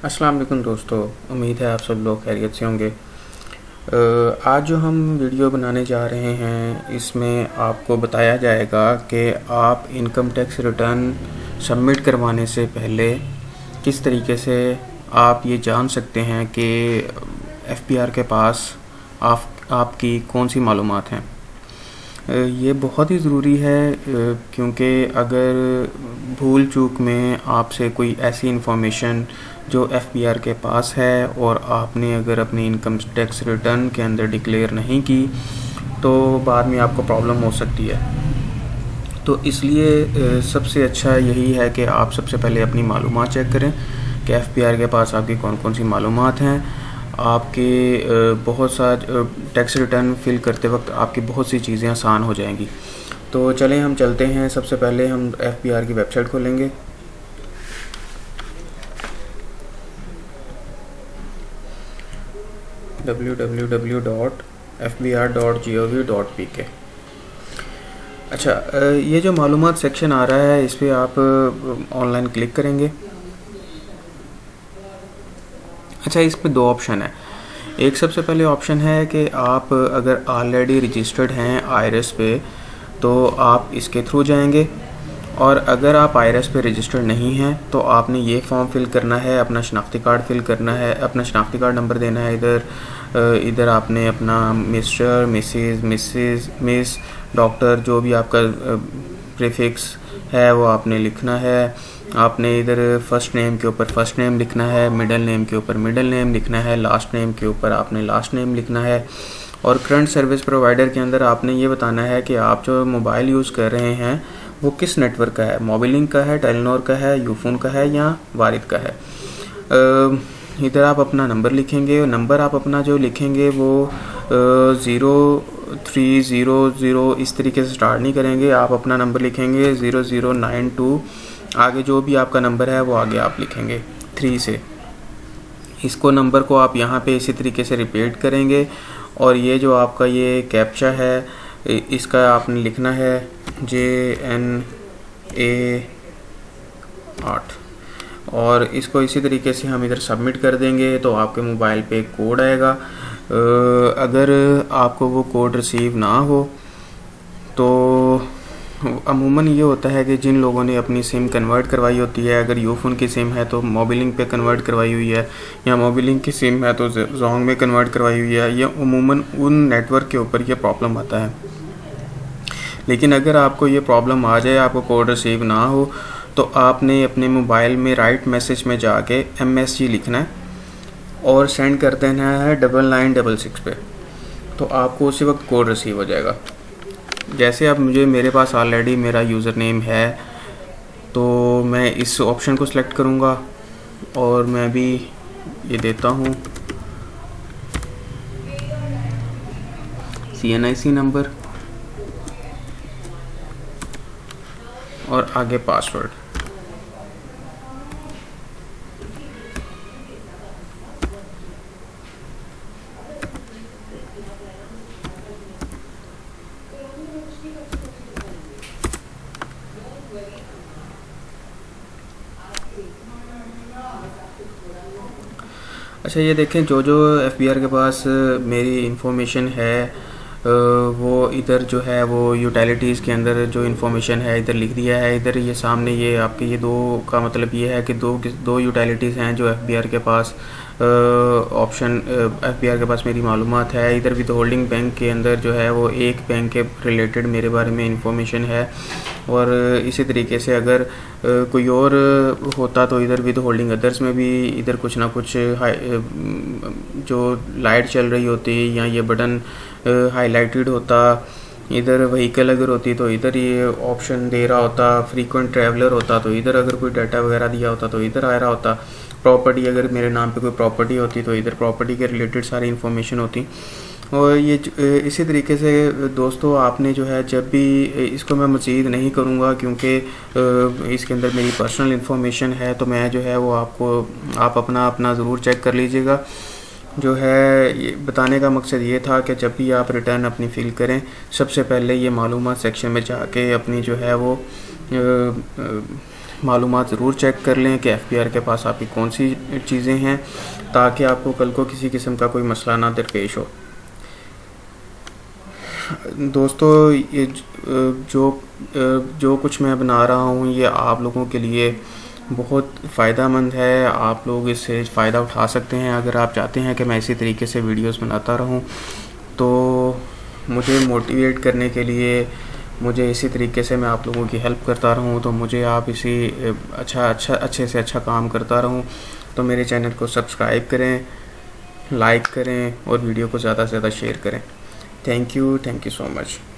अस्सलाम वालेकुम दोस्तों, उम्मीद है आप सब लोग खैरियत से होंगे। आज जो हम वीडियो बनाने जा रहे हैं इसमें आपको बताया जाएगा कि आप इनकम टैक्स रिटर्न सबमिट करवाने से पहले किस तरीके से आप ये जान सकते हैं कि एफपीआर के पास आपकी कौन सी मालूमात हैं। ये बहुत ही ज़रूरी है क्योंकि अगर भूल चूक में आपसे कोई ऐसी इन्फॉर्मेशन जो एफपीआर के पास है और आपने अगर अपनी इनकम टैक्स रिटर्न के अंदर डिक्लेयर नहीं की तो बाद में आपको प्रॉब्लम हो सकती है। तो इसलिए सबसे अच्छा यही है कि आप सबसे पहले अपनी मालूमात चेक करें कि एफपीआर के पास आपकी कौन कौन सी मालूमात हैं। आपके बहुत सा टैक्स रिटर्न फिल करते वक्त आपकी बहुत सी चीज़ें आसान हो जाएंगी। तो चलें हम चलते हैं। सबसे पहले हम एफपीआर की वेबसाइट खोलेंगे। www.fbr.gov.pk। अच्छा, ये जो मालूमात सेक्शन आ रहा है इस पर आप ऑनलाइन क्लिक करेंगे। अच्छा, इस पर दो ऑप्शन है। एक सबसे पहले ऑप्शन है कि आप अगर ऑलरेडी रजिस्टर्ड हैं आईआरएस पे तो आप इसके थ्रू जाएंगे, और अगर आप आईआरएस पे रजिस्टर्ड नहीं हैं तो आपने ये फॉर्म फिल करना है, अपना शनाख्ती कार्ड फिल करना है, अपना शनाख्ती कार्ड नंबर देना है। इधर आपने अपना मिस्टर, मिसिस, मिस, डॉक्टर जो भी आपका प्रीफिक्स है वो आपने लिखना है। आपने इधर फर्स्ट नेम के ऊपर फर्स्ट नेम लिखना है, मिडिल नेम के ऊपर मिडिल नेम लिखना है, लास्ट नेम के ऊपर आपने लास्ट नेम लिखना है। और करंट सर्विस प्रोवाइडर के अंदर आपने ये बताना है कि आप जो मोबाइल यूज़ कर रहे हैं वो किस नेटवर्क का है, मोबिलिंक का है, टेलीनॉर का है, यूफोन का है या वारिद का है। इधर आप अपना नंबर लिखेंगे। नंबर आप अपना जो लिखेंगे वो 0300 इस तरीके से स्टार्ट नहीं करेंगे। आप अपना नंबर लिखेंगे 0092, आगे जो भी आपका नंबर है वो आगे आप लिखेंगे 3 से। इसको नंबर को आप यहाँ पे इसी तरीके से रिपीट करेंगे, और ये जो आपका ये कैप्चा है इसका आपने लिखना है JNA8, और इसको इसी तरीके से हम इधर सबमिट कर देंगे तो आपके मोबाइल पे एक कोड आएगा। अगर आपको वो कोड रिसीव ना हो तो अमूमन ये होता है कि जिन लोगों ने अपनी सिम कन्वर्ट करवाई होती है, अगर यूफोन की सिम है तो मोबिलिंक पे कन्वर्ट करवाई हुई है, या मोबिलिंक की सिम है तो जोंग में कन्वर्ट करवाई हुई है, ये अमूमन उन नेटवर्क के ऊपर ये प्रॉब्लम आता है। लेकिन अगर आपको ये प्रॉब्लम आ जाए, आपको कोड रिसीव ना हो, तो आपने अपने मोबाइल में राइट मैसेज में जाके MSG लिखना है और सेंड कर देना है 9966 पे, तो आपको उसी वक्त कोड रिसीव हो जाएगा। जैसे अब मेरे पास ऑलरेडी मेरा यूज़र नेम है तो मैं इस ऑप्शन को सिलेक्ट करूँगा और मैं भी ये देता हूँ CNIC नंबर और आगे पासवर्ड। अच्छा, ये देखें जो जो एफबीआर के पास मेरी इंफॉर्मेशन है वो इधर जो है वो यूटिलिटीज़ के अंदर जो इन्फॉर्मेशन है इधर लिख दिया है। इधर ये सामने ये आपके ये दो का मतलब ये है कि दो यूटिलिटीज़ हैं जो एफबीआर के पास ऑप्शन एफबीआर के पास मेरी मालूमात है। इधर विद होल्डिंग बैंक के अंदर जो है वो एक बैंक के रिलेटेड मेरे बारे में इंफॉर्मेशन है, और इसी तरीके से अगर कोई और होता तो इधर विद होल्डिंग अदर्स में भी इधर कुछ ना कुछ जो लाइट चल रही होती या ये बटन हाईलाइटेड होता, इधर व्हीकल अगर होती तो इधर ये ऑप्शन दे रहा होता, फ्रीक्वेंट ट्रैवलर होता तो इधर अगर कोई डाटा वगैरह दिया होता तो इधर आ रहा होता, प्रॉपर्टी अगर मेरे नाम पे कोई प्रॉपर्टी होती तो इधर प्रॉपर्टी के रिलेटेड सारी इन्फॉर्मेशन होती। और ये इसी तरीके से दोस्तों आपने जो है जब भी इसको मैं मज़ीद नहीं करूँगा क्योंकि इसके अंदर मेरी पर्सनल इन्फॉर्मेशन है, तो मैं जो है वो आप अपना ज़रूर चेक कर लीजिएगा। जो है ये बताने का मकसद ये था कि जब भी आप रिटर्न अपनी फ़िल करें सबसे पहले ये मालूमात सेक्शन में जाके अपनी जो है वो मालूमात ज़रूर चेक कर लें कि एफबीआर के पास आपकी कौन सी चीज़ें हैं, ताकि आपको कल को किसी किस्म का कोई मसला ना दरपेश हो। दोस्तों, ये जो कुछ मैं बना रहा हूँ ये आप लोगों के लिए बहुत फ़ायदेमंद है। आप लोग इससे फ़ायदा उठा सकते हैं। अगर आप चाहते हैं कि मैं इसी तरीके से वीडियोस बनाता रहूँ, तो मुझे मोटिवेट करने के लिए, मुझे इसी तरीके से मैं आप लोगों की हेल्प करता रहूँ, तो मुझे आप अच्छे से अच्छा काम करता रहूँ, तो मेरे चैनल को सब्सक्राइब करें, लाइक करें और वीडियो को ज़्यादा से ज़्यादा शेयर करें। Thank you so much.